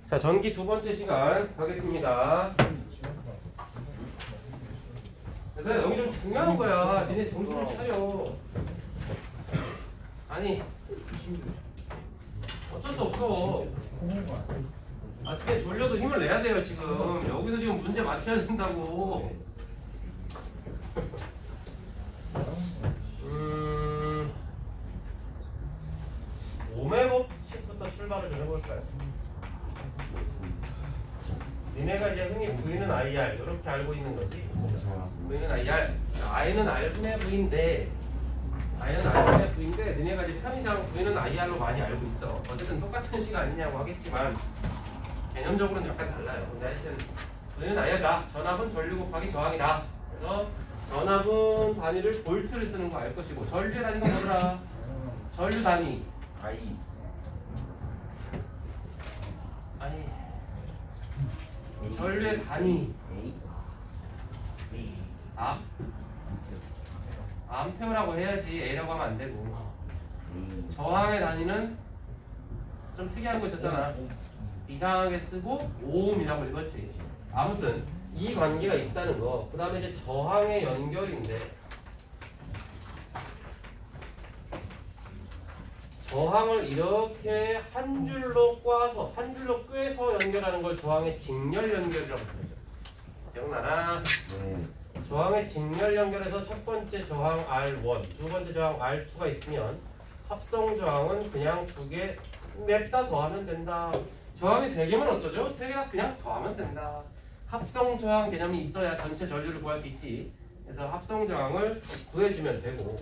자, 전기 두 번째 시간 가겠습니다. 얘들아, 여기 좀 중요한 거야. 니네 정신을 차려. 아니, 어쩔 수 없어. 아침에 졸려도 힘을 내야 돼요, 지금. 여기서 지금 문제 맞춰야 된다고. 오매 법칙부터 출발을 좀 해볼까요? 니네가 이제 흔히 V는 IR 이렇게 알고 있는 거지. V는 IR, I는 R분의 V인데, I는 R분의 V인데, 니네가 이제 편의상 V는 IR로 많이 알고 있어. 어쨌든 똑같은 시가 아니냐고 하겠지만 개념적으로는 약간 달라요. 근데 하여튼 V는 IR다. 전압은 전류 곱하기 저항이다. 그래서 전압은 단위를 볼트를 쓰는 거 알 것이고, 전류의 단위가 뭐더라? 전류 단위. 아니. 전류의 단위 암페어라고 해야지 A라고 하면 안 되고 저항의 단위는 좀 특이한 거 있었잖아. 이상하게 쓰고 오음이라고 읽었지. 아무튼 이 관계가 있다는 거. 그 다음에 이제 저항의 연결인데 저항을 이렇게 한 줄로 꽈서 한 줄로 꿰서 연결하는 걸 저항의 직렬 연결이라고 부르죠. 기억나나? 네. 저항의 직렬 연결에서 첫 번째 저항 R1, 두 번째 저항 R2가 있으면 합성 저항은 그냥 두 개 냅다 더하면 된다. 저항이 세 개면 어쩌죠? 세 개가 그냥 더하면 된다. 합성 저항 개념이 있어야 전체 전류를 구할 수 있지. 그래서 합성 저항을 구해주면 되고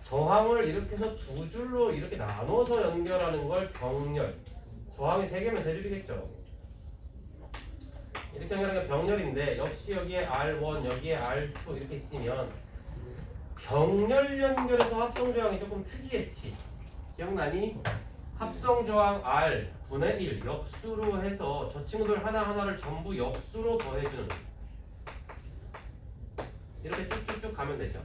저항을 이렇게 해서 두 줄로 이렇게 나눠서 연결하는 걸 병렬. 저항이 세 개면 세 줄이겠죠. 이렇게 연결하는 게 병렬인데 역시 여기에 R1, 여기에 R2 이렇게 있으면 병렬 연결에서 합성 저항이 조금 특이했지. 기억나니? 합성 저항 R 분의 1 역수로 해서 저 친구들 하나하나를 전부 역수로 더해주는 이렇게 쭉쭉쭉 가면 되죠.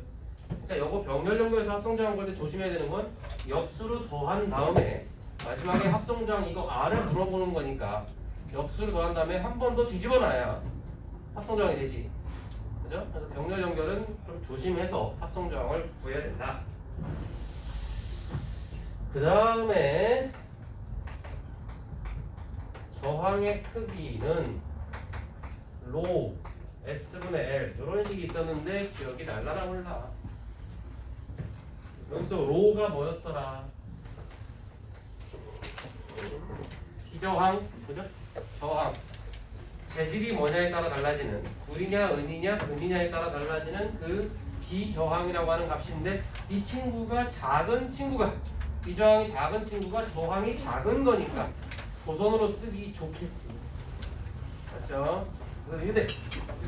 그러니까 요거 병렬 연결에서 합성 저항 볼 때 조심해야 되는 건 역수로 더한 다음에 마지막에 합성 저항 이거 R을 물어보는 거니까 역수로 더한 다음에 한 번 더 뒤집어 놔야 합성 저항이 되지. 그죠? 그래서 병렬 연결은 좀 조심해서 합성 저항을 구해야 된다. 그 다음에 저항의 크기는 로 S분의 L 이런 식이 있었는데 기억이 날라나 몰라. 여기서 로가 뭐였더라? 비저항, 그죠? 저항. 재질이 뭐냐에 따라 달라지는 구리냐, 은이냐, 금이냐에 따라 달라지는 그 비저항이라고 하는 값인데 이 친구가 작은 친구가 비저항이 작은 친구가 저항이 작은 거니까 도선으로 쓰기 좋겠지. 맞죠? 근데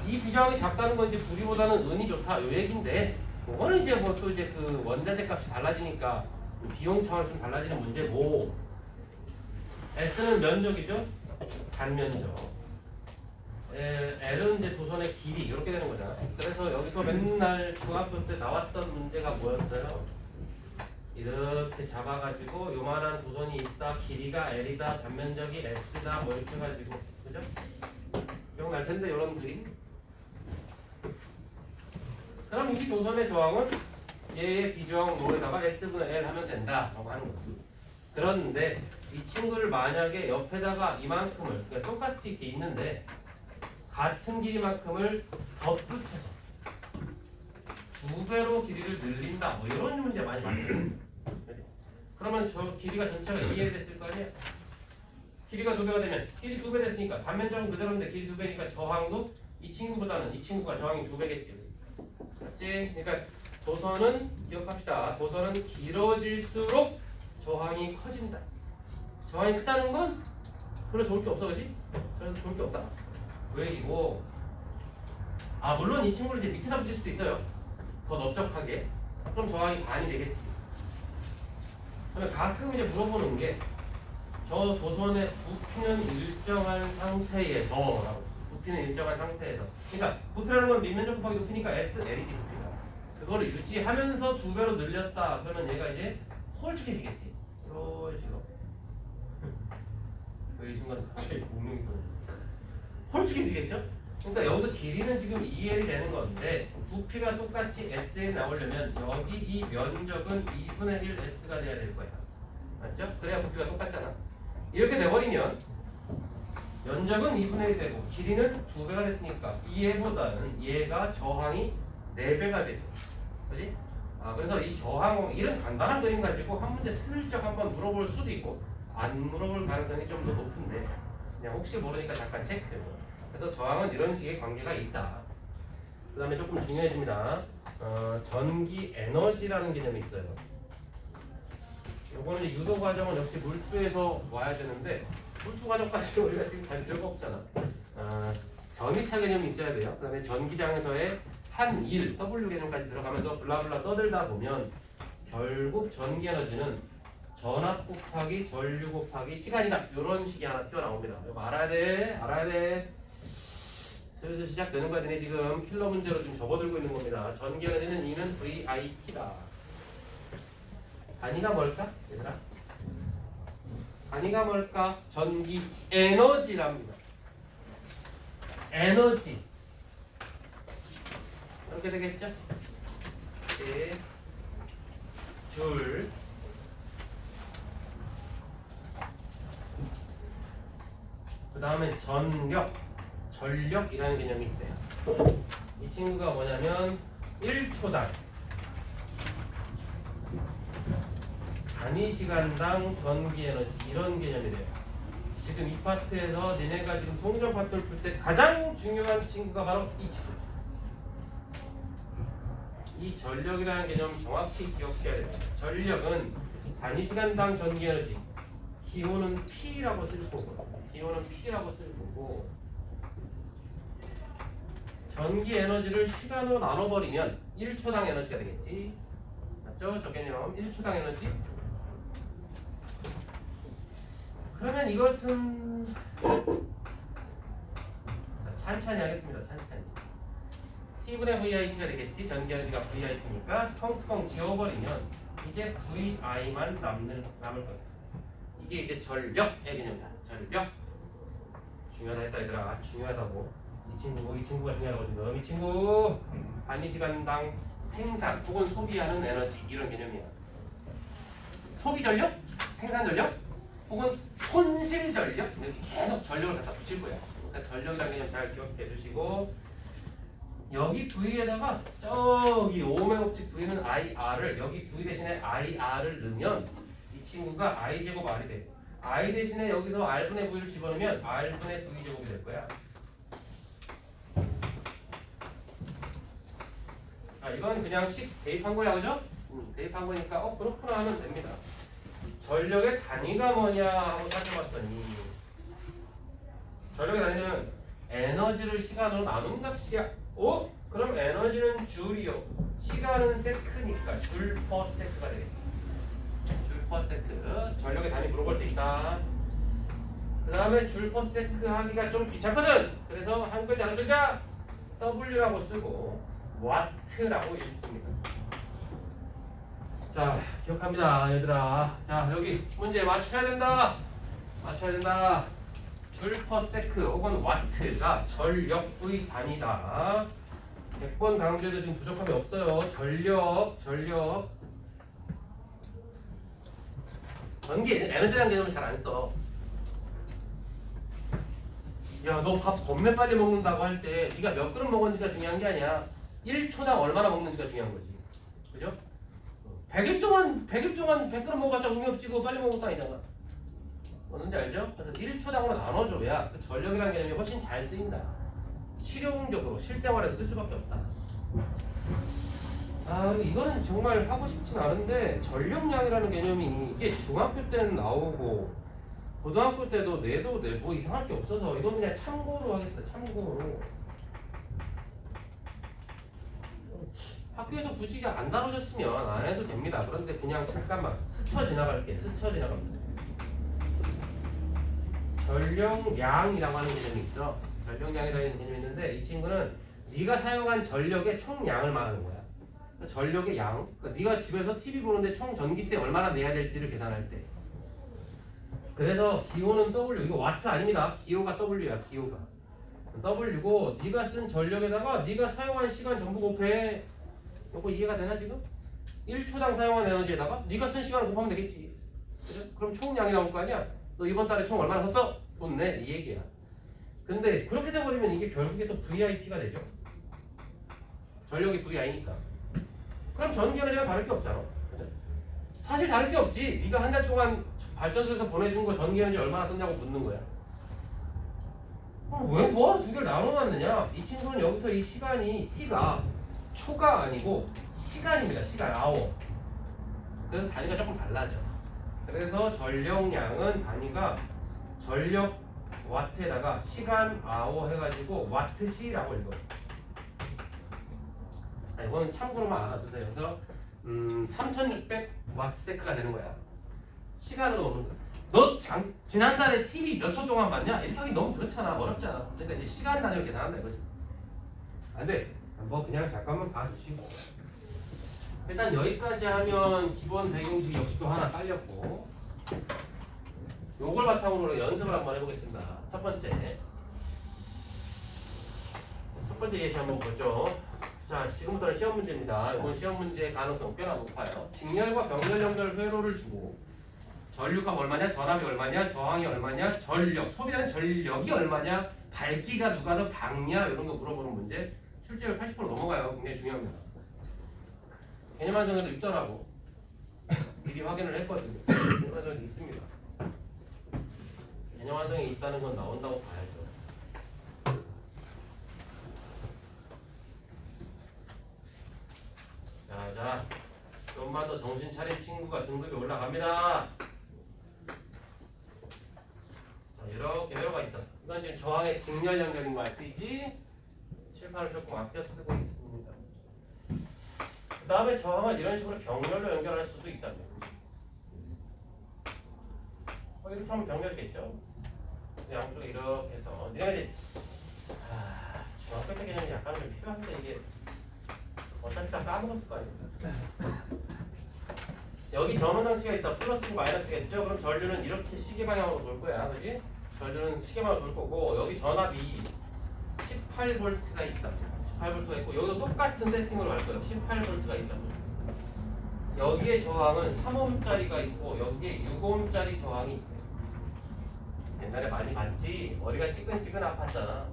이 비저항이 작다는 건 이제 구리보다는 은이 좋다 요 얘긴데 그거는 이제 뭐 또 이제 그 원자재 값이 달라지니까 비용 차원에서 좀 달라지는 문제고 S는 면적이죠? 단면적. L은 이제 도선의 길이 이렇게 되는 거잖아. 그래서 여기서 맨날 중학교 때 나왔던 문제가 뭐였어요? 이렇게 잡아가지고 요만한 도선이 있다, 길이가 L이다, 단면적이 S다 뭐 이렇게 해가지고 그죠? 기억날 텐데 이런 그림. 그럼 이 도선의 저항은 얘의 비저항 로에다가 S분의 L 하면 된다라고 하는 거지. 그런데 이 친구를 만약에 옆에다가 이만큼을 그러니까 똑같이 이렇게 있는데 같은 길이만큼을 덧붙여서 두 배로 길이를 늘린다 뭐 이런 문제 많이 봤어요. 그러면 저 길이가 전체가 2에 됐을 거 아니야? 길이가 2배가 되면 길이 2배 됐으니까 단면적은 그대로인데 길이 2배니까 저항도 이 친구보다는 이 친구가 저항이 2배겠지. 맞지? 그러니까 도선은 기억합시다. 도선은 길어질수록 저항이 커진다. 저항이 크다는 건 별로 좋을 게 없어, 그지? 그래서 좋을 게 없다. 왜 이거? 아 물론 이 친구를 이제 밑에다 붙일 수도 있어요. 더 넓적하게. 그럼 저항이 반이 되겠지. 그러면 가끔 이제 물어보는 게 저 도선의 부피는 일정한 상태에서라고. 부피는 일정한 상태에서. 그러니까 부피라는 건 밑면적 곱하기 높이니까 SL이지 부피가. 그거를 유지하면서 2배로 늘렸다. 그러면 얘가 이제 홀쭉해지겠지. 이런 식으로. 이 순간에 갑자기 공룡이 보여. 홀쭉해지겠죠? 그러니까 여기서 길이는 지금 2L이 되는 건데 부피가 똑같이 SL 나오려면 여기 이 면적은 2분의 1 S가 돼야 될 거야. 맞죠? 그래야 부피가 똑같잖아. 이렇게 돼버리면 면적은 2분의 1이 되고 길이는 2배가 됐으니까 얘보다는 얘가 저항이 4배가 되죠. 그지? 그래서 이 저항 이런 간단한 그림 가지고 한 문제 슬쩍 한번 물어볼 수도 있고 안 물어볼 가능성이 좀 더 높은데 그냥 혹시 모르니까 잠깐 체크. 그래서 저항은 이런 식의 관계가 있다. 그 다음에 조금 중요해집니다. 전기 에너지라는 개념이 있어요. 요거는 이제 유도 과정은 역시 물투에서 와야 되는데 물투 과정까지 우리가 지금 갈 필요가 없잖아. 전위차 개념이 있어야 돼요. 그 다음에 전기장에서의 한 일, W 개념까지 들어가면서 블라블라 떠들다 보면 결국 전기 에너지는 전압 곱하기 전류 곱하기 시간이다. 이런 식이 하나 튀어나옵니다. 이거 알아야 돼. 알아야 돼. 슬슬 시작되는 거야. 너네 지금 킬러 문제로 좀 접어들고 있는 겁니다. 전기 에너지는 E는 VIT다. 단위가 뭘까? 얘들아? 단위가 뭘까? 전기 에너지랍니다. 에너지. 이렇게 되겠죠? 네. 줄. 그 다음에 전력, 전력이라는 개념이 있대요. 이 친구가 뭐냐면 1초당 단위 시간당 전기 에너지 이런 개념이 돼요. 지금 이 파트에서 니네가 지금 송전 파트를 풀 때 가장 중요한 친구가 바로 이 친구. 이 전력이라는 개념 정확히 기억해야 돼요. 전력은 단위 시간당 전기 에너지. 기호는 P라고 쓸 거고, 기호는 P라고 쓸 거고, 전기 에너지를 시간으로 나눠버리면 1초당 에너지가 되겠지. 맞죠? 저 개념 1초당 에너지. 그러면 이것은 천천히 하겠습니다. 천천히. T분의 VIT가 되겠지. 전기 에너지가 VIT니까 스컹스컹 지워버리면 이게 VI만 남을 거예요. 이게 이제 전력의 개념이다. 전력. 중요하다 했다 얘들아. 중요하다고. 이 친구가 중요하다고 지금. 이 친구 단위 시간당 생산 혹은 소비하는 에너지 이런 개념이야. 소비 전력, 생산 전력, 혹은 손실 전력. 이렇게 계속 전력을 갖다 붙일 거야. 그러니까 전력이라는 개념 잘 기억해 주시고 여기 V에다가 저기 오메곱칙 V는 IR을 여기 V 대신에 IR을 넣으면 이 친구가 i제곱 r이 돼. i 대신에 여기서 r분의 v를 집어넣으면 r분의 v제곱이 될 거야. 이건 그냥 식 대입한 거야, 그죠? 대입한 거니까 그렇구나 하면 됩니다. 전력의 단위가 뭐냐 하고 따져봤더니 전력의 단위는 에너지를 시간으로 나눈 값이야. 그럼 에너지는 줄이요. 시간은 세크니까 줄 퍼 세크가 되겠다. 퍼세크 전력의 단위 물어볼 때 있다. 그 다음에 줄 퍼세크 하기가 좀 귀찮거든. 그래서 한 글자 안 줄자 W라고 쓰고 와트라고 읽습니다. 자 기억합니다 얘들아. 자 여기 문제 맞춰야 된다. 맞춰야 된다. 줄 퍼세크 혹은 와트가 전력의 단위다. 100번 강조해도 지금 부족함이 없어요. 전력 전기 에너지라는 개념을 잘 안 써. 야, 너 밥 겁내 빨리 먹는다고 할 때 네가 몇 그릇 먹었는지가 중요한 게 아니야. 1초당 얼마나 먹는지가 중요한 거지. 그죠? 100일 동안 100그릇 먹어봤자 의미 없지. 그거 빨리 먹은 것도 아니잖아. 뭔지 알죠? 그래서 1초당으로 나눠줘야 그 전력이라는 개념이 훨씬 잘 쓰인다. 실용적으로 실생활에서 쓸 수밖에 없다. 이거는 정말 하고 싶진 않은데 전력량이라는 개념이 이게 중학교 때는 나오고 고등학교 때도 내도 뭐 이상할 게 없어서 이건 그냥 참고로 하겠습니다. 참고로. 학교에서 굳이 안 다뤄졌으면 안 해도 됩니다. 그런데 그냥 잠깐만 스쳐 지나갈게. 스쳐 지나갑니다. 전력량이라고 하는 개념이 있어. 전력량이라는 개념이 있는데 이 친구는 네가 사용한 전력의 총량을 말하는 거야. 전력의 양. 그러니까 네가 집에서 TV 보는데 총 전기세 얼마나 내야 될지를 계산할 때 그래서 기호는 W, 이거 와트 아닙니다. 기호가 W야, 기호가. W고 네가 쓴 전력에다가 네가 사용한 시간 전부 곱해. 이거 이해가 되나 지금? 1초당 사용한 에너지에다가 네가 쓴 시간을 곱하면 되겠지. 그래? 그럼 총 양이 나올 거 아니야? 너 이번 달에 총 얼마나 썼어? 돈 내, 이 얘기야. 근데 그렇게 돼버리면 이게 결국에 또 VIT가 되죠. 전력이 VI니까. 그럼 전기 에너지랑 다를 게 없잖아. 그래? 사실 다를 게 없지. 네가 한 달 동안 발전소에서 보내준 거 전기 에너지 얼마나 썼냐고 묻는 거야. 왜 뭐하러 두 개를 나눠놨느냐? 이 친구는 여기서 이 시간이 T가 초가 아니고 시간입니다. 시간, 아워. 그래서 단위가 조금 달라져. 그래서 전력량은 단위가 전력 와트에다가 시간 아워 해가지고 와트시라고 읽어요. 이거는 참고로만 알아두세요. 그래서 3600 와트세크가 되는 거야. 시간으로 넣는 거야. 너 지난달에 TV 몇 초 동안 봤냐? 이렇게 하기 너무 그렇잖아. 어렵잖아. 그러니까 이제 시간 단위로 계산한다 이거지. 안 돼. 뭐 그냥 잠깐만 봐주시고. 일단 여기까지 하면 기본 대공식 역시 또 하나 깔렸고, 요걸 바탕으로 연습을 한번 해보겠습니다. 첫 번째 예시 한번 보죠. 자, 지금부터는 시험 문제입니다. 이건 시험 문제의 가능성 꽤나 높아요. 직렬과 병렬 연결 회로를 주고 전류값 얼마냐, 전압이 얼마냐, 저항이 얼마냐, 전력, 소비하는 전력이 얼마냐, 밝기가 누가 더 밝냐, 이런 거 물어보는 문제. 출제율 80% 넘어가요. 굉장히 중요합니다. 개념 완성에도 있더라고. 미리 확인을 했거든요. 개념 완성에도 있습니다. 개념 완성이 있다는 건 나온다고 봐야죠. 자, 좀만 더 정신 차린 친구가 등급이 올라갑니다. 자, 이렇게 회로가 있어. 이건 지금 저항의 직렬 연결인 거 알 수 있지? 칠판을 조금 아껴 쓰고 있습니다. 그 다음에 저항을 이런 식으로 병렬로 연결할 수도 있다면, 이렇게 하면 병렬이겠죠. 양쪽에 이렇게 해서 내가 이제 중학교 때 개념이 약간 좀 필요한데 이게 어차피 다 까먹었을 거 아닙니까? 여기 전원장치가 있어. 플러스고 마이너스겠죠? 그럼 전류는 이렇게 시계 방향으로 돌 거야. 그지? 전류는 시계 방향으로 돌 거고, 여기 전압이 18V가 있다. 18V가 있고, 여기도 똑같은 세팅으로 갈 거예요. 18V가 있다. 여기에 저항은 3ohm짜리가 있고, 여기에 6ohm짜리 저항이 있대. 옛날에 많이 봤지? 머리가 찌근찌근 아팠잖아.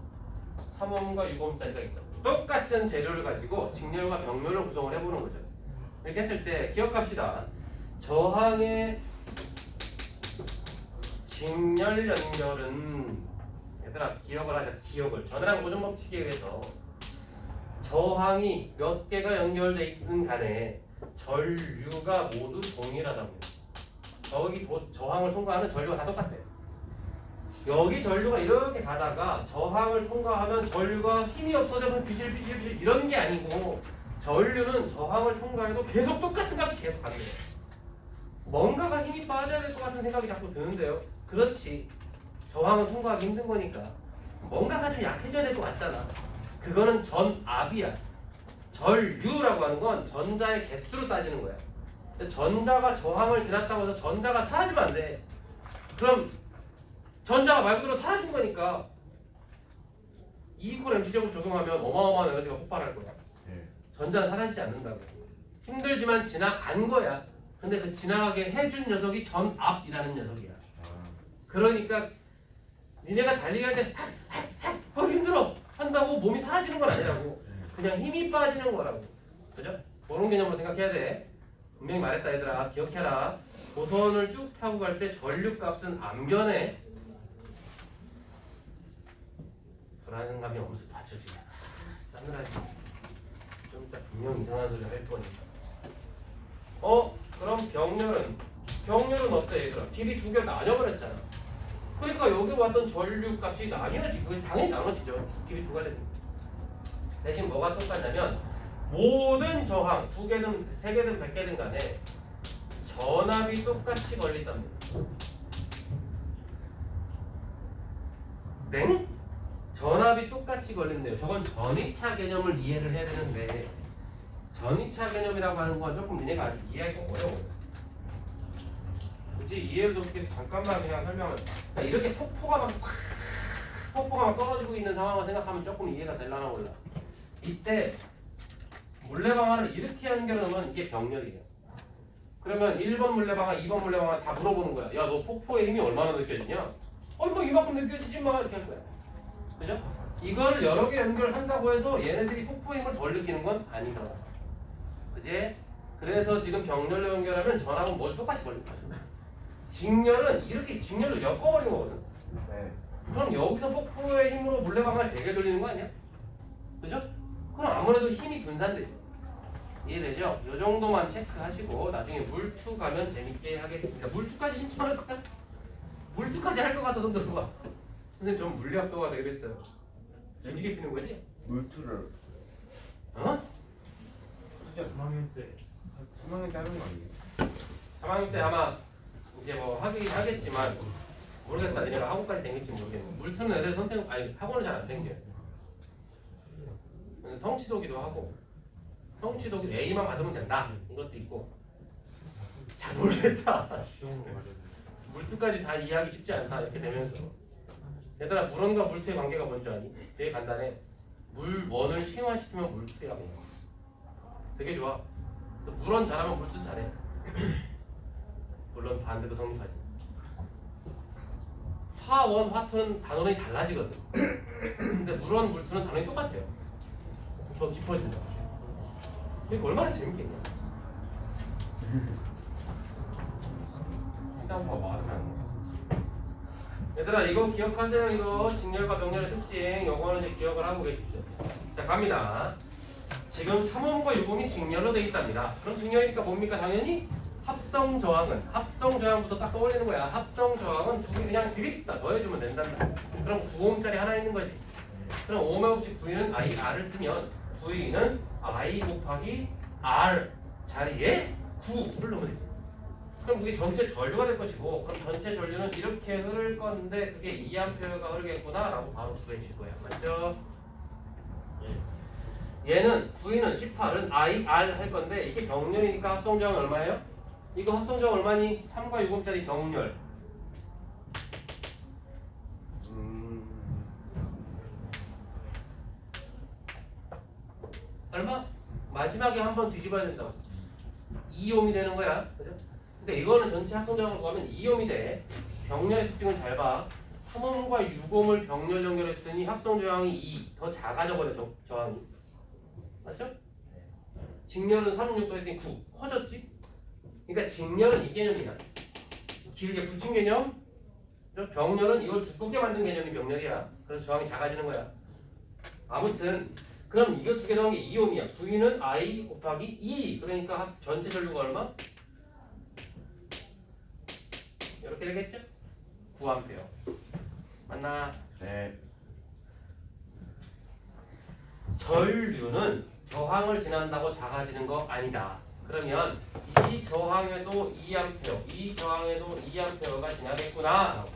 3ohm과 6ohm짜리가 있다. 똑같은 재료를 가지고 직렬과 병렬을 구성을 해보는 거죠. 이렇게 했을 때 기억합시다. 저항의 직렬 연결은, 얘들아 기억을 하자. 기억을. 전해랑 고정 법칙에 의해서 저항이 몇 개가 연결돼 있든 간에 전류가 모두 동일하답니다. 저기 저항을 통과하는 전류가 다 똑같대. 여기 전류가 이렇게 가다가 저항을 통과하면 전류가 힘이 없어져서 비실비실 이런 게 아니고, 전류는 저항을 통과해도 계속 똑같은 값이 계속 가는 거예요. 뭔가가 힘이 빠져야 될 것 같은 생각이 자꾸 드는데요. 그렇지. 저항을 통과하기 힘든 거니까 뭔가가 좀 약해져야 될 것 같잖아. 그거는 전압이야. 전류라고 하는 건 전자의 개수로 따지는 거야. 전자가 저항을 지났다고 해서 전자가 사라지면 안 돼. 그럼 전자가 말 그대로 사라진 거니까 E = mc제곱 적용하면 어마어마한 에너지가 폭발할 거야. 전자는 사라지지 않는다고. 힘들지만 지나간 거야. 근데 그 지나가게 해준 녀석이 전압이라는 녀석이야. 그러니까 니네가 달리기 할 때 힘들어 한다고 몸이 사라지는 건 아니라고. 그냥 힘이 빠지는 거라고. 그죠? 그런 개념으로 생각해야 돼. 분명히 말했다 얘들아. 기억해라. 고선을 쭉 타고 갈 때 전류값은 안 변해. 불안감이 엄습하죠 지금. 싸늘하지. 좀 이따 분명 이상한 소리 할 거니까. 그럼 병렬은 어때 얘들아? 길이 두 개를 나뉘어버렸잖아. 그러니까 여기 왔던 전류값이 나뉘어지고, 그게 당연히 나눠지죠. 길이 두 가지. 대신 뭐가 똑같냐면 모든 저항, 두 개든 세 개든 100개든 간에 전압이 똑같이 걸린답니다. 네? 전압이 똑같이 걸린대요. 저건 전위차 개념을 이해를 해야 되는데, 전위차 개념이라고 하는 건 조금 니네가 아직 이해하기가 어려워요. 굳이 이해를 돕기 위해서 잠깐만 그냥 설명을. 그러니까 이렇게 폭포가 막 떨어지고 있는 상황을 생각하면 조금 이해가 되려나 몰라. 이때 물레방아를 이렇게 연결하면 이게 병렬이에요. 그러면 1번 물레방아, 2번 물레방아 다 물어보는 거야. 야, 너 폭포의 힘이 얼마나 느껴지냐? 뭐 이만큼 느껴지지 마 이렇게 할 거야. 그죠? 이걸 여러 개 연결한다고 해서 얘네들이 폭포의 힘을 덜 느끼는 건 아니더라. 그지? 그래서 지금 병렬로 연결하면 전압은 뭐지 똑같이 걸릴 거야. 직렬은 이렇게 직렬로 엮어버린 거거든. 네. 그럼 여기서 폭포의 힘으로 물레방아를 3개 돌리는 거 아니야? 그죠? 그럼 아무래도 힘이 분산되죠. 이해되죠? 이 정도만 체크하시고 나중에 물투 가면 재밌게 하겠습니다. 물투까지 신청할 거야? 물투까지 할 것 같아 손 들어봐. 선생님 좀 물리학도가 되겠어요. 뒤지게 피는 거지? 물투를 어? 진짜 3학년 때 하는 거 아니에요? 3학년 때 아마 이제 뭐 하긴 하겠지만 모르겠다. 얘네가 학원까지 댕길지 모르겠네. 물투는 애들 선택 아니 학원은 잘 안 댕겨요. 성취도기도 하고 성취도기 A만 받으면 된다. 이것도 있고 잘 모르겠다. 물투까지 다 이해하기 쉽지 않다. 이렇게 되면서 얘들아 물원과 물투의 관계가 뭔지 아니? 되게 간단해. 물원을 심화시키면 물투야 그냥. 되게 좋아. 그래서 물원 잘하면 물투 잘해. 물론 반대도 성립하지. 화원, 화투는 단원이 달라지거든. 근데 물원, 물투는 단원이 똑같아요. 더 깊어진다. 이게 얼마나 재밌겠냐? 일단 뭐 말하면 얘들아 이거 기억하세요. 이거 직렬과 병렬의 특징 요거는 이제 기억을 하고 계십시오. 자 갑니다. 지금 3홈과 6홈이 직렬로 돼 있답니다. 그럼 직렬이니까 뭡니까? 당연히 합성 저항부터 딱 떠올리는 거야. 합성 저항은 두 개 그냥 되겠다 더해주면 된단다. 그럼 9홈짜리 하나 있는 거지. 그럼 5의 법칙 V는 IR을 쓰면 V는 I 곱하기 R 자리에 9를 넣으면 되지. 그럼 그게 전체 전류가 될 것이고 그럼 전체 전류는 이렇게 흐를 건데 그게 2A가 흐르겠구나 라고 바로 구해질 거야. 맞죠? 얘는 V는 18은 IR 할 건데 이게 병렬이니까 합성저항 얼마예요? 이거 합성저항 얼마니? 3과 6옴짜리 병렬 얼마? 마지막에 한번 뒤집어야 된다고 2옴이 되는 거야. 그죠? 근데 이거는 전체 합성저항으로 구하면 2옴이 돼. 병렬의 특징을 잘 봐. 3옴과 6옴을 병렬 연결했더니 합성저항이 2 더 작아져 버려 저항이. 맞죠? 직렬은 3, 6 더했더니 9 커졌지? 그러니까 직렬은 이 개념이야. 길게 붙인 개념. 병렬은 이걸 두껍게 만든 개념이 병렬이야. 그래서 저항이 작아지는 거야. 아무튼 그럼 이거 두 개 더한 게 2옴이야. V는 I 곱하기 2. 그러니까 전체 전류가 얼마? 이렇게 되겠죠? 9A. 맞나? 네. 전류는 저항을 지난다고 작아지는 거 아니다. 그러면 이 저항에도 2A, 이 저항에도 2A가 지나겠구나.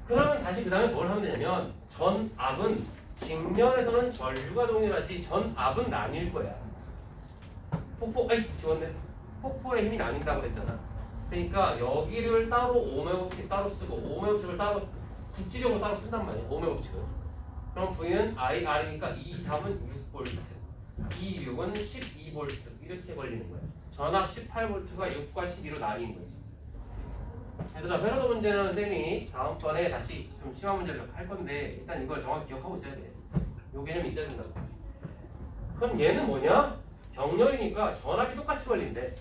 그러면 다시 그 다음에 뭘 하면 되냐면 전압은 직면에서는 전류가 동일하지 전압은 나뉠 거야. 지웠네. 폭포의 힘이 나뉜다고 그랬잖아. 그러니까 여기를 따로 오메 법칙 따로 쓰고 오메 법칙을 따로 국지적으로 따로 쓴단 말이야. 오메 법칙을. 그럼 V는 IR이니까 2, 3은 6V, 2, 6은 12V 이렇게 걸리는 거야. 전압 18V가 6과 12로 나뉜 거지. 얘들아 회로도 문제는 쌤이 다음번에 다시 좀 심화 문제를 할 건데 일단 이걸 정확히 기억하고 있어야 돼. 요 개념이 있어야 된다고. 그럼 얘는 뭐냐? 병렬이니까 전압이 똑같이 걸린대.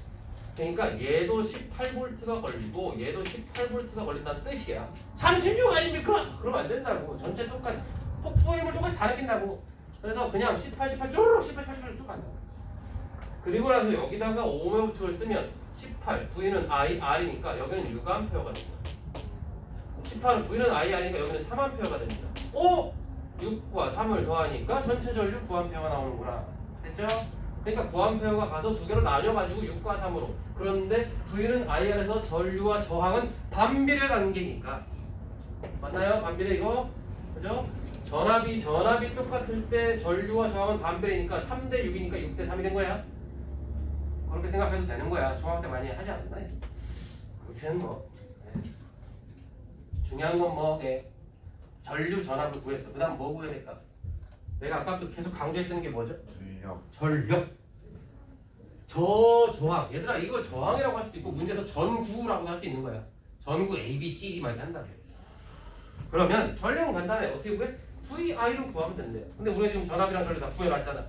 그러니까 얘도 18V가 걸리고 얘도 18V가 걸린다는 뜻이야. 36 아닙니까? 그러면 안 된다고. 전체 똑같이 폭포 힘을 똑같이 다 느낀다고. 그래서 그냥 18 쭈르륵 18 쭉 간다. 그리고 나서 여기다가 5의 법칙을 쓰면 18 V는 IR이니까 여기는 6A가 됩니다. 18은 V는 IR이니까 여기는 3A가 됩니다. 6과 3을 더하니까 전체 전류 9A가 나오는구나. 됐죠? 그러니까 9A가 가서 두 개로 나뉘어가지고 6과 3으로. 그런데 V는 IR에서 전류와 저항은 반비례 관계니까. 맞나요? 반비례 이거? 그죠? 전압이 똑같을 때 전류와 저항은 반비례니까 3대 6이니까 6대 3이 된 거야. 그렇게 생각해도 되는 거야. 중학교 때 많이 하지 않았나? 아무튼 뭐 중요한 건 뭐 전류 전압을 구했어. 그 다음 뭐 구해야 될까? 내가 아까부터 계속 강조했던 게 뭐죠? 전력. 저항. 얘들아 이거 저항이라고 할 수도 있고 문제에서 전구라고 할 수 있는 거야. 전구 A, B, C, D 막 이렇게 한다고. 그러면 전력은 간단해. 어떻게 구해? VI로 구하면 된대요. 근데 우리가 지금 전압이랑 전력 다 구해놨잖아.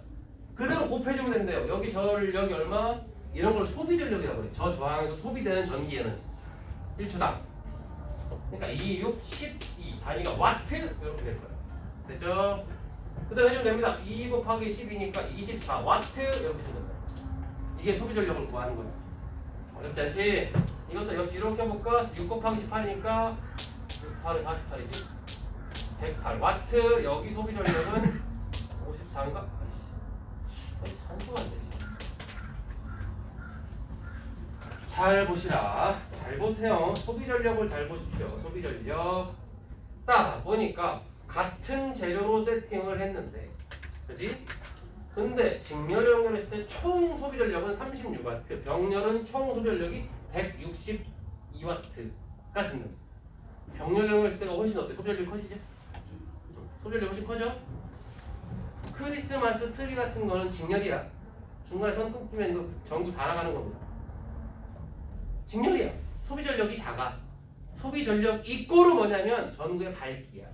그대로 곱해주면 된대요. 여기 전력이 얼마? 이런 걸 소비 전력이라고 해. 저 저항에서 소비되는 전기 에너지 1초당. 그러니까 2, 6, 12 단위가 와트 이렇게 될 거야. 됐죠? 그대로 해주면 됩니다. 2 곱하기 10이니까 24 와트 이렇게 해주면 된다. 이게 소비 전력을 구하는 거야. 어렵지 않지? 이것도 역시 이렇게 해볼까? 6 곱하기 18이니까 6, 8은 48이지? 108 와트. 여기 소비 전력은 54인가? 산소가 안 되지. 잘 보시라. 잘 보세요. 소비 전력을 잘 보십시오. 소비 전력. 딱 보니까 같은 재료로 세팅을 했는데, 그지? 근데 직렬 연결했을 때 총 소비 전력은 36W, 병렬은 총 소비 전력이 162W가 된다. 병렬 연결했을 때가 훨씬 어때? 소비 전력이 커지죠? 소비 전력이 훨씬 커져? 크리스마스 트리 같은 거는 직렬이야. 중간에 선 끊기면 이거 전구 다 나가는 겁니다. 직렬이야. 소비 전력이 작아. 소비 전력 이꼬르 뭐냐면 전구의 밝기야.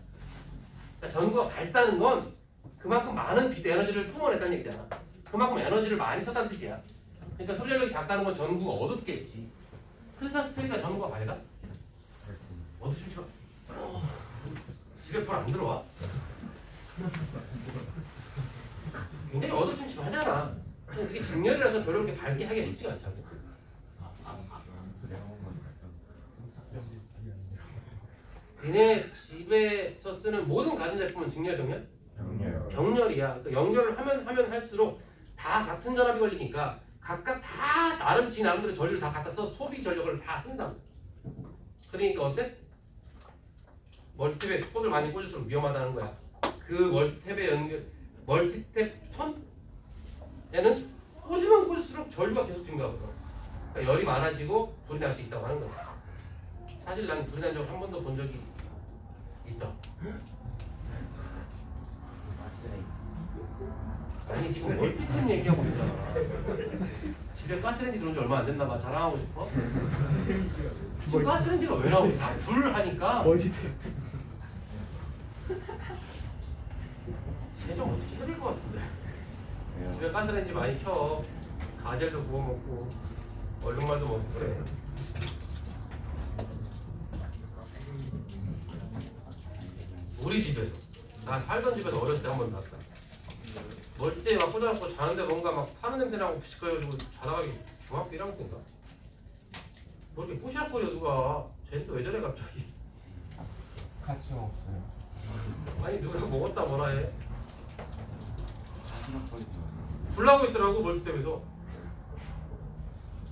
그러니까 전구가 밝다는 건 그만큼 많은 빛 에너지를 뿜어냈다는 얘기잖아. 그만큼 에너지를 많이 썼다는 뜻이야. 그러니까 소비 전력이 작다는 건 전구가 어둡겠지. 크리스마스 트리가 전구가 밝아? 어둡지 쳐. 집에 불 안 들어와? 굉장히 어두침침하잖아. 이게 직렬이라서 저렇게 밝게 하기가 쉽지가 않잖아. 니네 집에서 쓰는 모든 가전제품은 직렬, 병렬? 병렬이야. 그러니까 연결을 하면 할수록 다 같은 전압이 걸리니까 각각 다 나름 지 나름대로 전류를 다 갖다 써 소비 전력을 다 쓴다. 그러니까 어때? 멀티탭에 코드를 많이 꽂을수록 위험하다는 거야. 그 멀티탭 선에는 꽂으면 꽂을수록 전류가 계속 증가하거든. 그러니까 열이 많아지고 불이 날 수 있다고 하는 거야. 사실 난 불이 난 적 한 번도 본 적이 있어. 아니 지금 멀티탭 얘기하고 있잖아. 집에 가스레인지 들어온 지 얼마 안 됐나 봐. 자랑하고 싶어? 지금 가스레인지가 왜 나오지? 불 하니까 쟤좀 어떻게 해야 될 것 같은데. 집에 가스레인지 많이 켜. 가젤도 구워 먹고 얼룩말도 먹고 그래. 우리 집에서 나 살던 집에서 어렸을 때 한 번 났다. 멀티에 막 꽂아놓고 자는데 뭔가 막 파는 냄새 나고 피식거려가지고 자다가 중학교 1학년 때인가? 뭐 이렇게 뿌시락거려 누가. 쟤는 또 왜 저래 갑자기. 같이 먹었어요. 아니 누가 먹었다 뭐라 해. 불 나고 있더라고 멀티탭에서.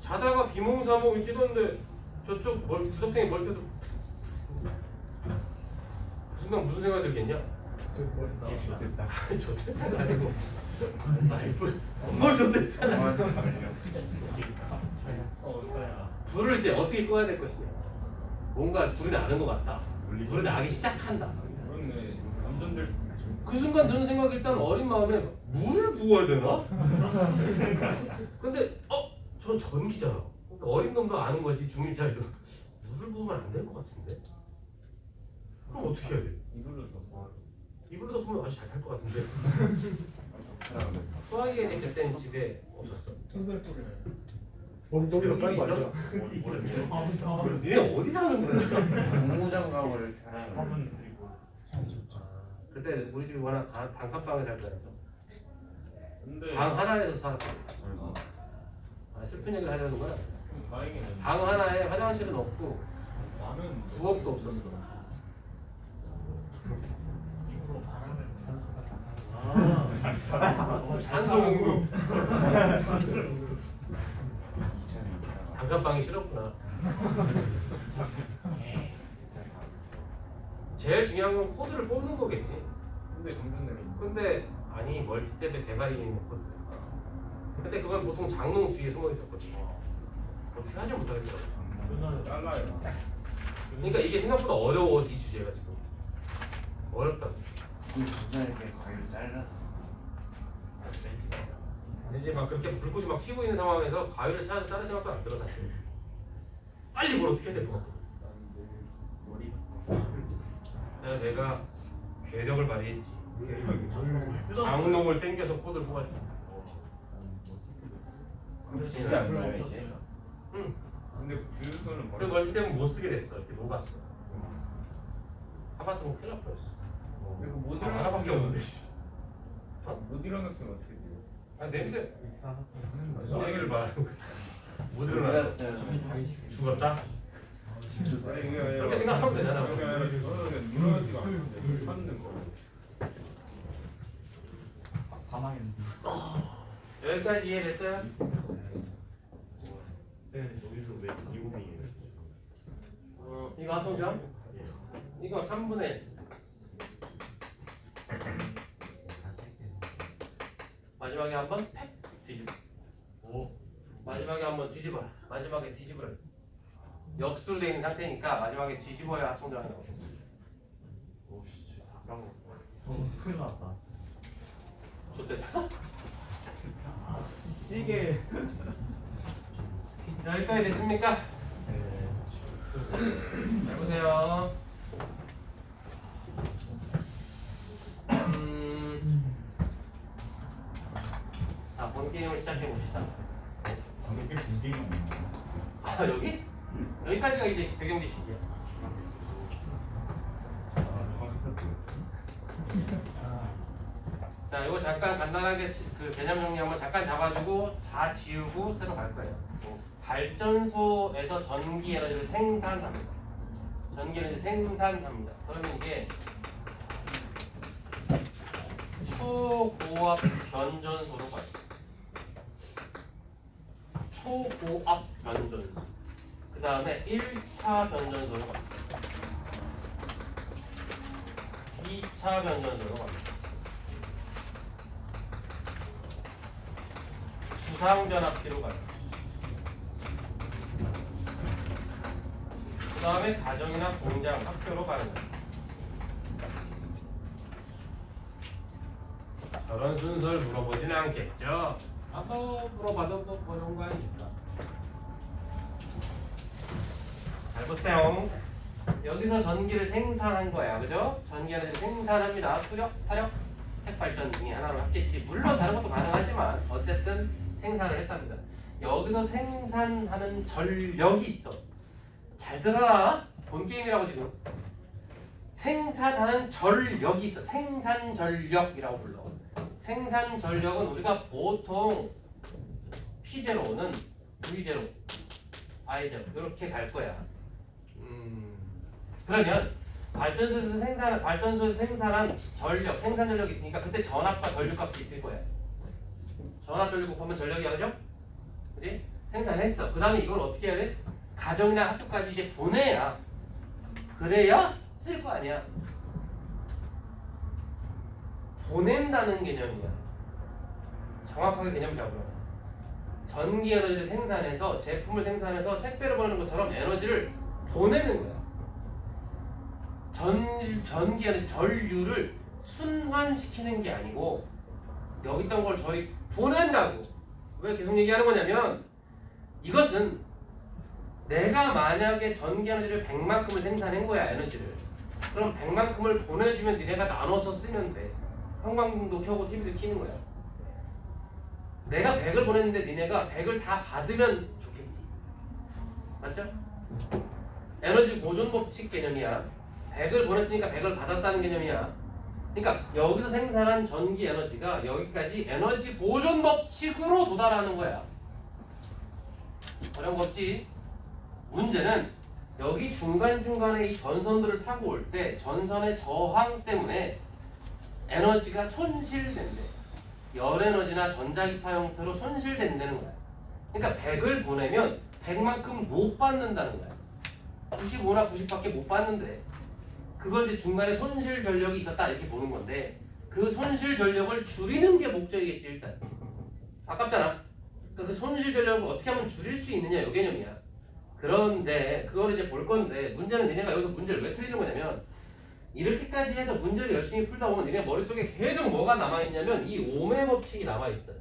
자다가 비몽사몽 이렇게 떴는데 저쪽 구석탱이 멀티에서 그 순간 무슨 생각이 들겠냐? 좋겠다. 좋댔다가 아니고 뭘 좋댔잖아. 불을 이제 어떻게 꺼야 될 것이냐. 뭔가 불이 나는 것 같다. 불이 나기 시작한다. 그 순간 드는 생각이 일단 어린 마음에 물을 부어야 되나? 근데 전 전기잖아. 그러니까 어린 놈도 아는 거지. 중1짜리도 물을 부으면 안 될 것 같은데. 그럼 어떻게 해야 돼? 이불로 덮으면 아주 잘 탈 것 같은데. 소화기가 이제 그때는 집에 없었어. 몸속으로 여기 깔고 있어? 앉아. 그럼 니네 어디 사는 거야? 고무장갑을 하는 그때 우리 집이 워낙 단칸방에 살더라서 근데 방 하나에서 살았어. 슬픈 얘기를 하려는 거야. 다행이네. 방 하나에 화장실은 없고 나는 부엌도 없었어. 산소 공급. 단칸방이 싫었구나. 제일 중요한 건 코드를 뽑는 거겠지. 근데 아니 멀티탭에 대가리 있는 코드. 근데 그건 보통 장롱 뒤에 숨어 있었거든. 어떻게 하지 못하겠더라고. 균을 잘라요. 그러니까 이게 생각보다 어려워 이 주제가 지금. 어렵다고. 그 전자에게 과일을 잘라서 이제 막 그렇게 불꽃이 막 튀고 있는 상황에서 가위를 찾아서 자를 생각도 안 들어 사실. 빨리 뭘 어떻게 해야 될 것 같아. 머리 그래서 내가 괴력을 발휘했지. 장롱을 땡겨서 코드를 뽑았지. 그럼 그게 안 나요 이제? 응. 근데 주유소는 그 멀티 때문에 못 쓰게 됐어. 이렇게 녹았어. 하마터면 큰일 날 뻔했어. 이거 못 하나밖에 일어났으면 없는데. 못 일어났으면 어떻게 돼요? 아 냄새. 무슨 얘기를 말하는 거야? 못 못 일어났어. 일어났어요. 죽었다. 그렇게 생각하면 되잖아. 저는 일어나지가 않는데 찾는 거. 반항했는데. 여기까지 이해됐어요? 네, 저기서 왜 이공이에요? 이거 합성점? 이거 3분의 1. 마지막에 한번 팩 뒤집어. 오. 마지막에 한번 뒤집어라. 마지막에 뒤집어라. 역수로 되어 있는 상태니까 마지막에 뒤집어야 합성점이 나오고. 오씨, 큰일 났다. 좋댔다. 이게 여기까지 됐습니까? 잘 보세요. 자, 본 게임을 시작해 봅시다. 이게 분기가 아, 여기? 여기까지가 이제 배경지식이야. 자, 이거 잠깐 간단하게 그 개념 정리 한번 잠깐 잡아주고 다 지우고 새로 갈 거예요. 발전소에서 전기 에너지를 생산합니다. 전기 에너지 생산합니다. 그러면 이게 초고압 변전소로 가요. 초고압 변전소. 그 다음에 1차 변전소로 갑니다. 2차 변전소로 갑니다. 주상변압기로 가요. 그 다음에 가정이나 공장, 학교로 가는 거예요. 저런 순서를 물어보진 않겠죠. 뭐 물어봐도 뭐 그런 거 아니니까. 잘 보세요. 여기서 전기를 생산한 거야, 그죠? 전기를 생산합니다. 수력, 타력, 핵발전 중에 하나로 합겠지. 물론 다른 것도 가능하지만 어쨌든 생산을 했답니다. 여기서 생산하는 전력이 있어. 잘 들어라. 본 게임이라고 지금. 생산하는 전력이 있어. 생산 전력이라고 불러. 생산 전력은 우리가 보통 P0는 V0, I0 이렇게 갈 거야. 그러면 발전소에서 생산한 전력, 생산 전력이 있으니까 그때 전압과 전류값이 있을 거야. 전압 전류 곱하면 전력이야, 그죠? 그지? 생산했어. 그 다음에 이걸 어떻게 해야 돼? 가정이나 학교까지 이제 보내야. 그래야 쓸 거 아니야. 보낸다는 개념이야. 정확하게 개념 잡으라. 전기 에너지를 생산해서 제품을 생산해서 택배를 보내는 것처럼 에너지를 보내는 거야. 전기 에너지 전류를 순환시키는 게 아니고 여기 있던 걸 저리 보낸다고. 왜 계속 얘기하는 거냐면 이것은 내가 만약에 전기 에너지를 100만큼을 생산한 거야, 에너지를. 그럼 100만큼을 보내주면 니네가 나눠서 쓰면 돼. 형광등도 켜고 TV도 켜는 거야. 내가 100을 보냈는데 니네가 100을 다 받으면 좋겠지. 맞죠? 에너지 보존 법칙 개념이야. 100을 보냈으니까 100을 받았다는 개념이야. 그러니까 여기서 생산한 전기 에너지가 여기까지 에너지 보존 법칙으로 도달하는 거야. 어려운 거 없지? 문제는 여기 중간중간에 이 전선들을 타고 올 때 전선의 저항 때문에 에너지가 손실된대. 열에너지나 전자기파 형태로 손실된다는 거야. 그러니까 100을 보내면 100만큼 못 받는다는 거야. 95나 90밖에 못 받는데 그걸 이제 중간에 손실 전력이 있었다 이렇게 보는 건데 그 손실 전력을 줄이는 게 목적이겠지 일단. 아깝잖아. 그러니까 그 손실 전력을 어떻게 하면 줄일 수 있느냐 이 개념이야. 그런데 그걸 이제 볼 건데 문제는 니네가 여기서 문제를 왜 틀리는 거냐면 이렇게까지 해서 문제를 열심히 풀다 보면 니네 머릿속에 계속 뭐가 남아있냐면 이 오음의 법칙이 남아있어요.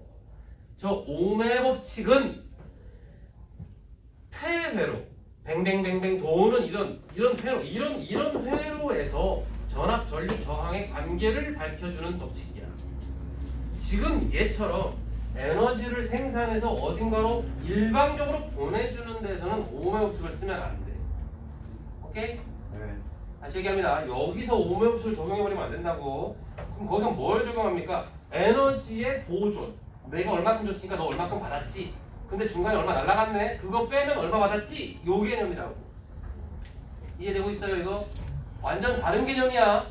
저 오음의 법칙은 폐회로 뱅뱅뱅뱅 도는 이런 회로 이런 회로에서 전압 전류 저항의 관계를 밝혀주는 법칙이야. 지금 얘처럼 에너지를 생산해서 어딘가로 일방적으로 보내주는 데서는 오음의 법칙을 쓰면 안 돼. 오케이? 네. 다시 얘기합니다. 여기서 오음의 법칙을 적용해버리면 안 된다고. 그럼 거기서 뭘 적용합니까? 에너지의 보존. 내가 얼마큼 줬으니까 너 얼마큼 받았지. 근데 중간에 얼마 날라갔네. 그거 빼면 얼마 받았지. 요 개념이라고. 이해되고 있어요 이거? 완전 다른 개념이야.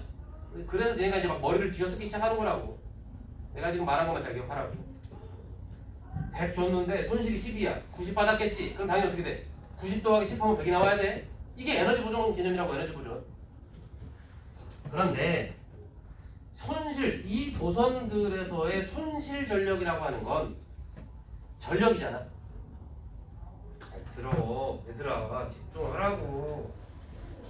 그래서 얘가 이제 막 머리를 쥐어뜯기 시작하는 거라고. 내가 지금 말한 것만 잘 기억하라고. 100 줬는데 손실이 10이야. 90 받았겠지. 그럼 당연히 어떻게 돼? 90 더하기 10 하면 100이 나와야 돼. 이게 에너지 보존 개념이라고. 에너지 보존. 그런데 손실, 이 도선들에서의 손실 전력이라고 하는 건 전력이잖아. 들어 얘들아 집중하라고.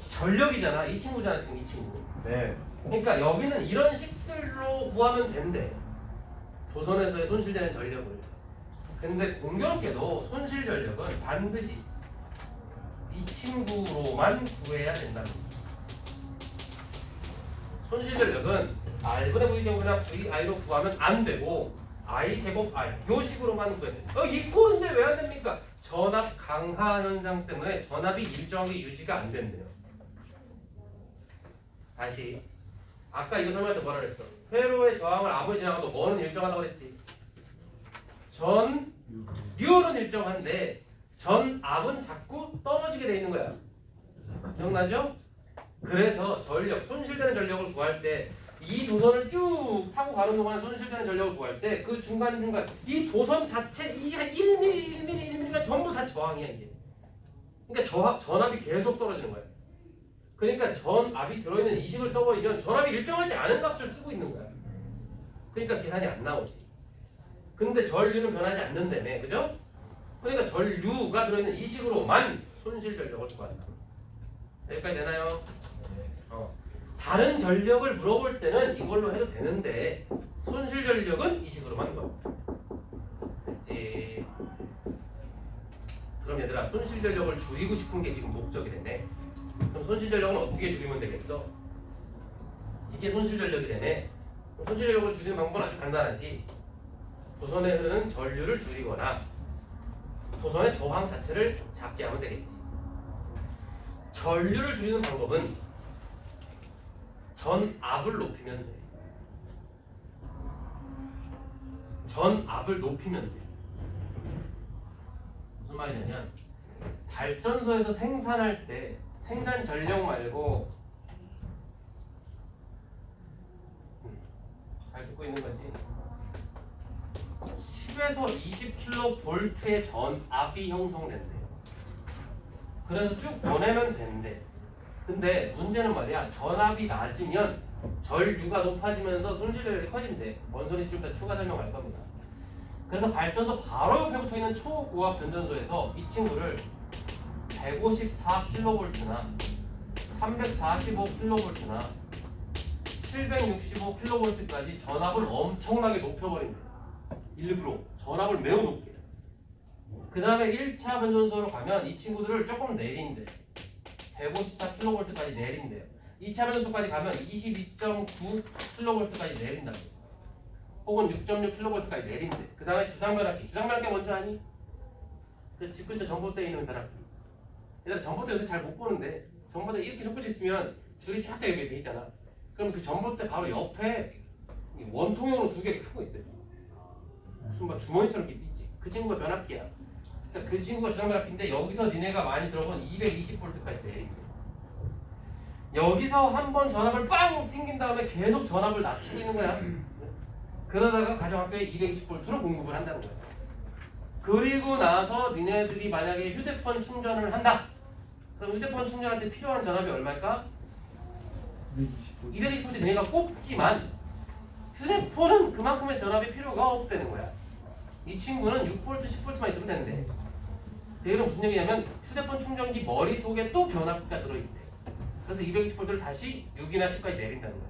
전력이잖아. 이 친구잖아 지금 이 친구. 네. 그러니까 여기는 이런 식들로 구하면 된대. 도선에서의 손실되는 전력을. 근데 공교롭게도 손실 전력은 반드시 이 친구로만 구해야 된다는 거야. 손실 전력은 R분의 V 제곱이나 VI로 구하면 안 되고 I 제곱 R 요 식으로만 구해야 돼. 이꼴인데 왜 안 됩니까? 전압 강하 현상 때문에 전압이 일정하게 유지가 안 된대요. 다시 아까 이거 설명할 때 뭐라 그랬어? 회로의 저항을 아무리 지나가도 뭐는 일정하다고 그랬지? 유는 일정한데 전압은 자꾸 떨어지게 돼 있는 거야. 기억나죠? 그래서 전력, 손실되는 전력을 구할 때 이 도선을 쭉 타고 가는 동안에 손실되는 전력을 구할 때 그 중간중간 이 도선 자체 이 한 1mm, 1mm, 1mm가 전부 다 저항이야 이게. 그러니까 전압이 계속 떨어지는 거야. 그러니까 전압이 들어있는 이식을 써버리면 전압이 일정하지 않은 값을 쓰고 있는 거야. 그러니까 계산이 안 나오지. 근데 전류는 변하지 않는다며, 그죠? 그러니까 전류가 들어있는 이식으로만 손실 전력을 구한다. 여기까지 되나요? 다른 전력을 물어볼 때는 이걸로 해도 되는데 손실 전력은 이식으로만 구한다. 됐지? 그럼 얘들아 손실 전력을 줄이고 싶은 게 지금 목적이 되네. 그럼 손실 전력은 어떻게 줄이면 되겠어? 이게 손실 전력이 되네. 손실 전력을 줄이는 방법은 아주 간단하지. 도선에 흐르는 전류를 줄이거나 도선의 저항 자체를 작게 하면 되겠지. 전류를 줄이는 방법은 전압을 높이면 돼. 전압을 높이면 돼. 무슨 말이냐면 발전소에서 생산할 때 생산 전력 말고 잘 듣고 있는 거지. 10에서 20kV의 전압이 형성된대요. 그래서 쭉 보내면 된대. 근데 문제는 말이야. 전압이 낮으면 전류가 높아지면서 손실력이 커진대. 뭔 소리인지 좀 이따 추가 설명할 겁니다. 그래서 발전소 바로 옆에 붙어있는 초고압 변전소에서 이 친구를 154kV나 345kV나 765kV까지 전압을 엄청나게 높여버린대. 일부러 전압을 매우 높게. 그 다음에 1차 변전소로 가면 이 친구들을 조금 내린대. 154kV까지 내린대요. 2차 변전소까지 가면 22.9kV까지 내린다. 혹은 6.6kV까지 내린대. 그 다음에 주상변압기. 주상변압기 뭔지 아니? 그 집 근처 전봇대에 있는 변압기. 얘들아 전봇대 요새 잘 못 보는데 전봇대 이렇게 솟구쳐 있으면 줄이 쫙 여기 돼 있잖아. 그럼 그 전봇대 바로 옆에 원통형으로 두 개가 크고 있어요. 무슨 막 주머니처럼 있지. 그 친구가 변압기야. 그러니까 그 친구가 주상변압기인데 여기서 니네가 많이 들어본 220V까지 내린대. 여기서 한번 전압을 빵 튕긴 다음에 계속 전압을 낮추고 있는 거야. 그러다가 가정학교에 220V로 공급을 한다는 거야. 그리고 나서 니네들이 만약에 휴대폰 충전을 한다. 그럼 휴대폰 충전할 때 필요한 전압이 얼마일까? 220V 니네가 꼽지만 휴대폰은 그만큼의 전압이 필요가 없다는 거야. 이 친구는 6V, 10V만 있으면 되는데. 그게 무슨 얘기냐면 휴대폰 충전기 머릿속에 또 변압기가 들어있대. 그래서 220V를 다시 6이나 10까지 내린다는 거야.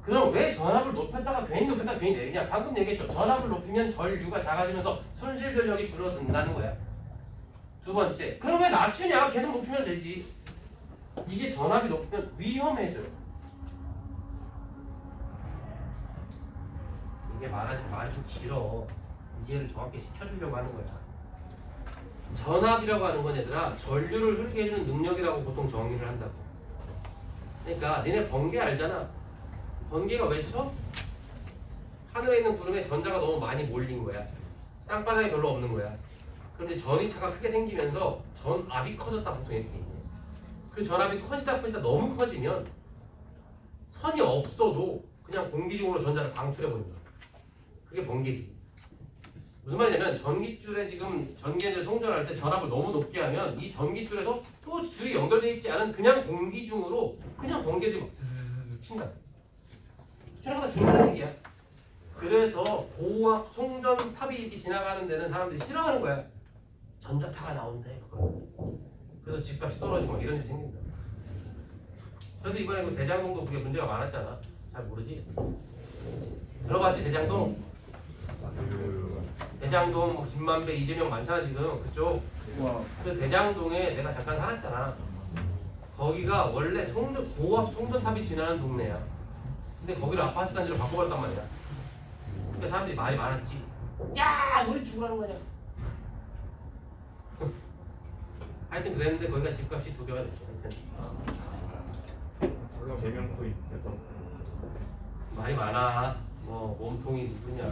그럼 왜 전압을 높였다가 괜히 높였다가 괜히 내리냐? 방금 얘기했죠. 전압을 높이면 전류가 작아지면서 손실 전력이 줄어든다는 거야. 두 번째, 그럼 왜 낮추냐? 계속 높이면 되지. 이게 전압이 높으면 위험해져요. 이게 말이 좀 길어. 이해를 정확히 시켜주려고 하는 거야. 전압이라고 하는 건 얘들아 전류를 흐르게 해주는 능력이라고 보통 정의를 한다고. 그러니까 니네 번개 알잖아. 번개가 왜 쳐? 하늘에 있는 구름에 전자가 너무 많이 몰린 거야. 땅바닥에 별로 없는 거야. 그런데 전이차가 크게 생기면서 전압이 커졌다 보통 이렇게 얘기해. 그 전압이 커지다 너무 커지면 선이 없어도 그냥 공기 중으로 전자를 방출해버린 거야. 그게 번개지. 무슨 말이냐면 전기줄에 지금 전기에너지 송전할 때 전압을 너무 높게 하면 이 전기줄에서 또 줄이 연결되어 있지 않은 그냥 공기 중으로 그냥 번개들이 막 zzz 친다. 생각보다 중요한 얘기야. 그래서 고압 송전탑이 이렇게 지나가는 데는 사람들이 싫어하는 거야. 전자파가 나온대. 그래서 집값이 떨어지고 막 이런 일이 생긴다. 저도 이번에 그 대장동도 그게 문제가 많았잖아. 잘 모르지? 들어봤지 대장동? 대장동, 뭐 김만배, 이재명 많잖아 지금 그쪽. 그 대장동에 내가 잠깐 살았잖아. 거기가 원래 고압 송전탑이 지나는 동네야. 근데 거기를 아파트 단지로 바꿔버렸단 말이야. 그러니까 사람들이 말이 많았지. 야, 우리 죽으라는 거냐? 하여튼 그랬는데 거기가 집값이 2배가 됐죠. 하여튼 제명코인 됐다. 말이 많아. 뭐 몸통이 누구냐.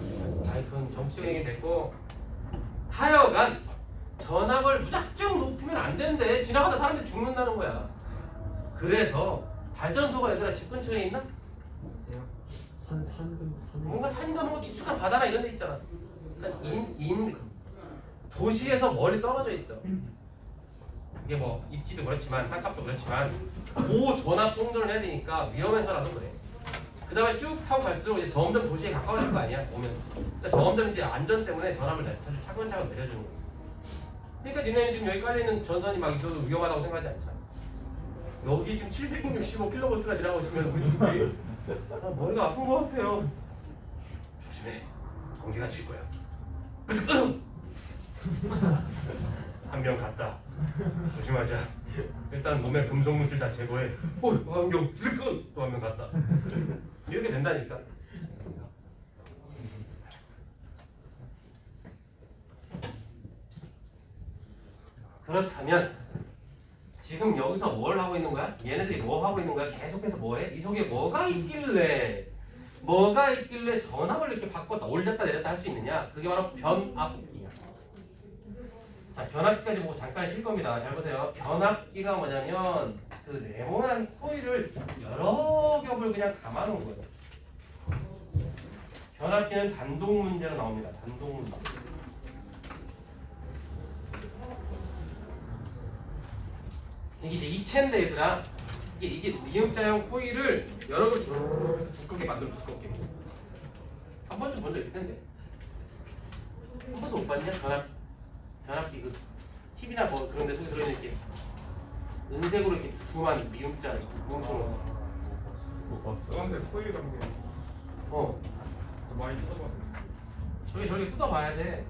하여튼 정치적 얘기 됐고. 하여간 전압을 무작정 높이면 안 된대. 지나가다 사람들이 죽는다는 거야. 그래서 발전소가 얘들아 집 근처에 있나? 뭔가 산인가 뭔가 깊숙한 바다나 이런 데 있잖아. 그러니까 도시에서 멀리 떨어져 있어. 이게 뭐 입지도 그렇지만 땅값도 그렇지만 고전압 송전을 해야 되니까 위험해서라도 그래. 그 다음에 쭉 타고 갈수록 이제 점점 도시에 가까워질 거 아니야 오면. 그러니까 점점 이제 안전 때문에 전압을 차근차근 내려주는 거야. 그러니까 니네는 지금 여기 깔려있는 전선이 막 있어도 위험하다고 생각하지 않잖아. 여기 지금 765kV가 지나고 있으면 우리 머리가 아픈 것 같아요. 조심해. 전기가 칠 거야. 한 명 갔다. 조심하자. 일단 몸에 금속 물질 다 제거해. 환경 쓱 또 한 명 갔다. 이렇게 된다니까. 그렇다면 지금 여기서 뭘 하고 있는 거야? 얘네들이 뭐 하고 있는 거야? 계속해서 뭐해? 이 속에 뭐가 있길래 전압을 이렇게 바꿨다 올렸다 내렸다 할 수 있느냐? 그게 바로 변압기야. 자, 변압기까지 보고 잠깐 쉴 겁니다. 잘 보세요. 변압기가 뭐냐면 그 네모난 코일을 여러 겹을 그냥 감아놓은 거예요. 변압기는 단독 문제로 나옵니다. 단독 문제. 이게 이제 입체인데 얘들아, 이게 니은자형 코일을 여러 개 주르르 해서 두껍게 만들어 두껍게. 한 번쯤 본 적 있을 텐데. 한 번도 못 봤냐? 변압기 그 TV나 뭐 그런 데 속에 들어있는 이렇게 은색으로 이렇게 두툼한 미음자 구멍처럼. 못 봤어. 그런데 코일 감기 많이 뜯어봤어. 저기 뜯어봐야 돼.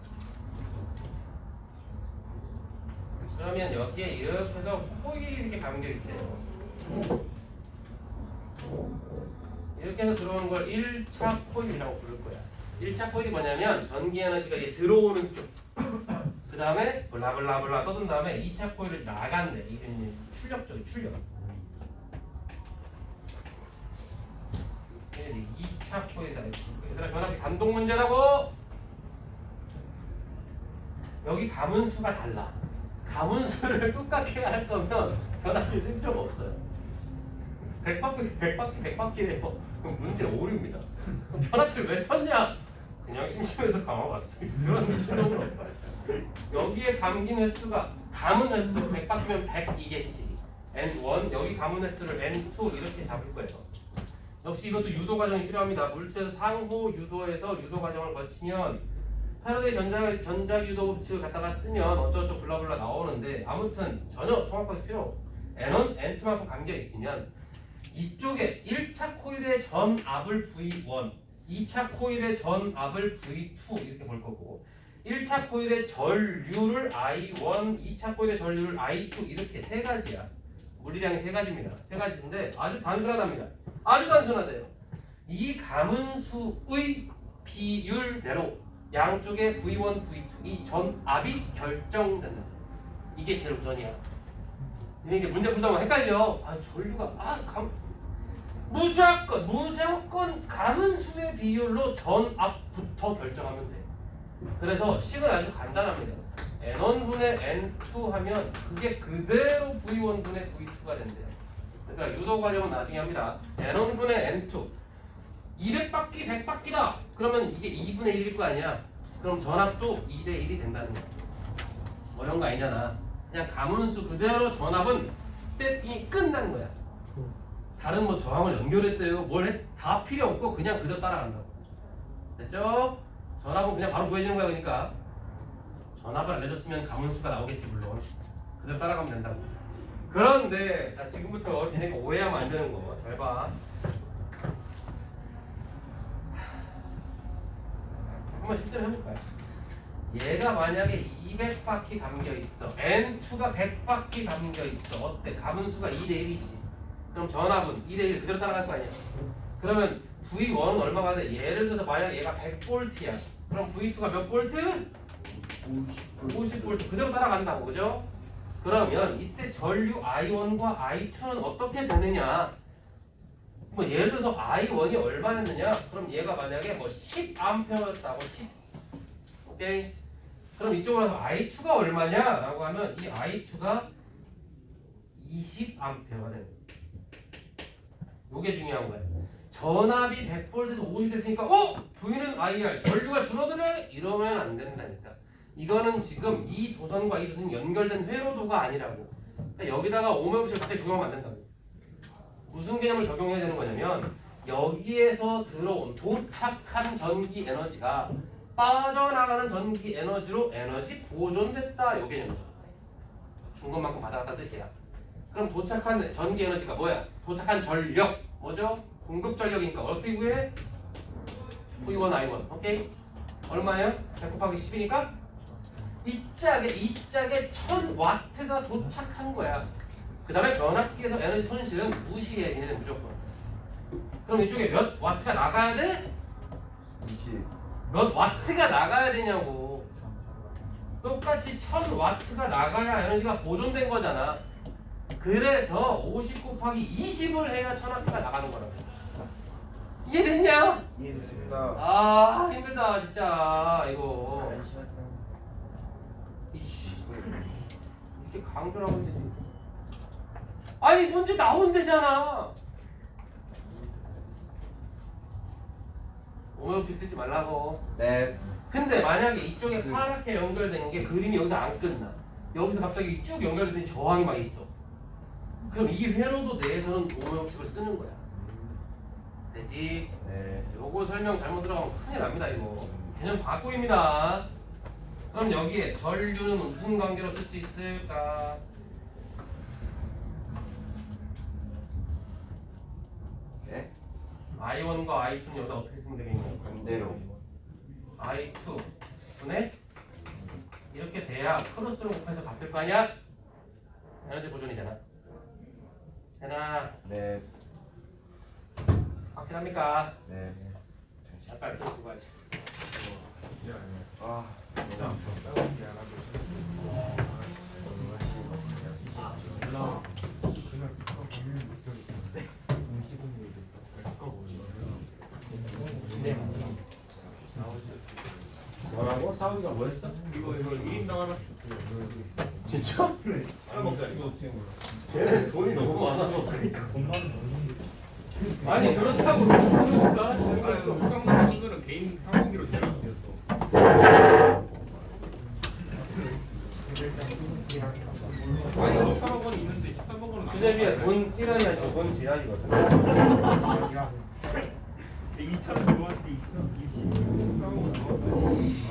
그러면 여기에 이렇게 해서 코일이 이렇게 감겨있대요. 이렇게 해서 들어오는 걸 1차 코일이라고 부를 거야. 1차 코일이 뭐냐면 전기 에너지가 이제 들어오는 쪽. 그 다음에 블라블라블라 떠든 다음에 2차 코일을 나간대. 이게 이제 출력적인 출력. 이게 2차 코일이다. 얘들아 변압기 단독 문제라고. 여기 가문수가 달라. 가문수를 똑같게 할 거면 변압기 쓸 필요가 없어요. 100바퀴래요. 그럼 문제 오류입니다. 변압기를 왜 썼냐? 그냥 심심해서 감아봤어. 그런 미친놈은 없다. 여기에 감긴 횟수가 감은 횟수 100바퀴면 100이겠지. N1 여기 감은 횟수를 N2 이렇게 잡을 거예요. 역시 이것도 유도 과정이 필요합니다. 물체에서 상호 유도에서 유도 과정을 거치면 패러데이 전자유도 법칙을 갖다가 쓰면 어쩌고저쩌고 블라블라 나오는데 아무튼 전혀 통합과수 필요 없고 N1, N2만큼 관계가 있으면 이쪽에 1차 코일의 전압을 V1, 2차 코일의 전압을 V2 이렇게 볼 거고 1차 코일의 전류를 I1, 2차 코일의 전류를 I2 이렇게 세 가지야. 물리량이 세 가지입니다. 세 가지인데 아주 단순하답니다. 아주 단순하대요. 이 가문수의 비율대로 양쪽의 V1, V2 이 전압이 결정된다. 이게 제일 우선이야. 근데 이제 문제 풀다 보면 헷갈려. 아 전류가 무조건 가문수의 비율로 전압부터 결정하면 돼. 그래서 식은 아주 간단합니다. N1분의 N2 하면 그게 그대로 V1분의 V2가 된대요. 그러니까 유도 관용은 나중에 합니다. N1분의 N2 200바퀴 100바퀴다. 그러면 이게 2분의 1일 거 아니야. 그럼 전압도 2대 1이 된다는 거야. 어려운 거 아니잖아. 그냥 가문수 그대로 전압은 세팅이 끝난 거야. 다른 뭐 저항을 연결했대요. 다 필요 없고 그냥 그대로 따라간다고. 됐죠? 전압은 그냥 바로 구해지는 거야. 그러니까 전압을 알려줬으면 가문수가 나오겠지 물론. 그대로 따라가면 된다고. 그런데 자 지금부터 니네가 오해하면 안 되는 거 잘 봐. 한번 실제로 해볼까요? 얘가 만약에 200바퀴 감겨 있어. N2가 100바퀴 감겨 있어. 어때? 가문수가 2대 1이지. 그럼 전압은 2대 1 그대로 따라갈 거 아니야. 그러면 V1은 얼마가 돼? 예를 들어서 만약 얘가 100볼트야. 그럼 V2가 몇 볼트? 50볼트 그대로 따라간다고. 그죠? 그러면 이때 전류 I1과 I2는 어떻게 되느냐? 뭐 예를 들어서 I1이 얼마였느냐? 그럼 얘가 만약에 뭐 10A였다고 10. 오케이? 그럼 이쪽으로 와서 I2가 얼마냐? 라고 하면 이 I2가 20A가 되는 거야. 요게 중요한 거야. 전압이 100V에서 50 됐으니까 V는 IR 전류가 줄어드네? 이러면 안 된다니까. 이거는 지금 이 도선과 이 도선이 연결된 회로도가 아니라고. 그러니까 여기다가 오메오식을 갑자기 적용하면 안 된다고. 무슨 개념을 적용해야 되는 거냐면 여기에서 들어온 도착한 전기 에너지가 빠져나가는 전기 에너지로 에너지 보존됐다. 요 개념이죠. 준 것만큼 받아갔다는 뜻이야. 그럼 도착한 전기 에너지가 뭐야? 도착한 전력 뭐죠? 공급 전력이니까 어떻게 구해? V1, I1 오케이? 얼마예요? 100 곱하기 10이니까 이 짝에 1000W가 도착한 거야. 그 다음에 변압기에서 에너지 손실은 무시해. 얘네는 무조건. 그럼 이쪽에 몇 와트가 나가야 돼? 20. 몇 와트가 나가야 되냐고. 똑같이 1000W가 나가야 에너지가 보존된 거잖아. 그래서 50 곱하기 20을 해야 1000W가 나가는 거라고. 이해됐냐? 이해됐습니다. 아 힘들다 진짜 이거. 이씨 이렇게 강조를 하면 되지. 아니 문제 나온대잖아. 오메오틱 쓰지 말라고. 네. 근데 만약에 이쪽에 파랗게 연결된 게 그림이 여기서 안 끝나. 여기서 갑자기 쭉 연결된 저항이 막 있어. 그럼 이 회로도 내에서는 오메오틱을 쓰는 거야. 되지? 네. 요거 설명 잘못 들어가면 큰일 납니다 이거. 개념 바꾸입니다. 그럼 여기에 전류는 무슨 관계로 쓸 수 있을까? 네. I1과 I2는 여기다 어떻게 쓰면 되겠냐고. 반대로. I2 분의 이렇게 돼야 크로스로 곱해서 바뀔 거 아니야? 에너지 보존이잖아. 되나? 네. 확실합니까? 네. 빨리 들고 가지. 아. 뭐라고? 사우디가 뭐 했어? 이거 1인당 하나. 진짜? 먹자 이거 어떻게 몰라. 쟤는 돈이 너무 많아서. 돈만 아니 그렇다고 돈을 아 이거 수강당 분들은 개인 항공기로 제작되었어. 아니 5천억 원 있는데 13억 원은 수제비야 돈 찌라니야 돈 지랄이거든. 2,100원씩 2,020.